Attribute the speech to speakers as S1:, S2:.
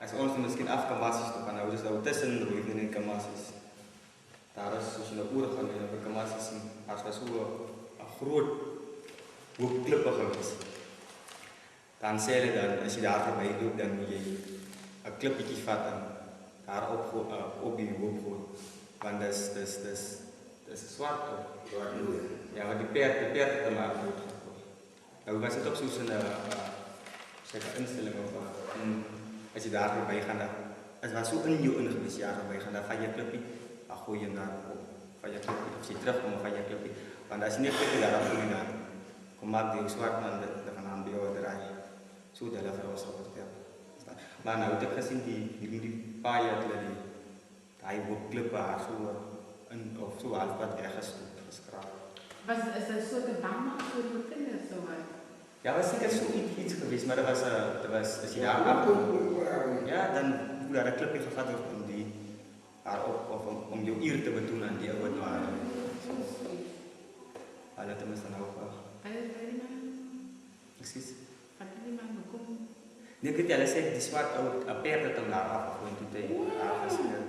S1: Als ons misschien afgemast is, dan kan we dus ook tussen de in de kamast is. Daar is als je naar oer gaat en de kamast is als een groot hoeklippen geweest. Dan zei je dan, als je daar voorbij loopt, dan moet je een clipje vatten. Daar op je hoek gooien. Want dat is zwart ook. Ja, maar die peert te maken wordt. Nou, was het ook zo'n instelling of als je daar voorbij gaat, het was zo een nieuw geweest jaar voorbij gaan, dan ga je clubje, dan gooi je naar op, ga je clubje, als je terugkomt, ga je clubje. Want als je niet clubje daar gooi je naar, kom maar die zwart man, dan gaan aan bij jou draaien. Zo dat er was gehoord, ja. Maar nou, ik heb gezien die paar jaar geleden, hij wil clubje haar of zo half wat ergens geschrapt.
S2: Was het een soort baan voor de kinderen zo?
S1: Ja, was zeker zoiets geweest, maar dat was als je daar ja, dan moet daar een clubje gevat worden om die om je eer te betonen aan die oude waren. Dat is dan ook wel. Precies. Nee, ik weet je, die zwart oud, peerde hem daar af, gewoon toen hij afgesmeerd.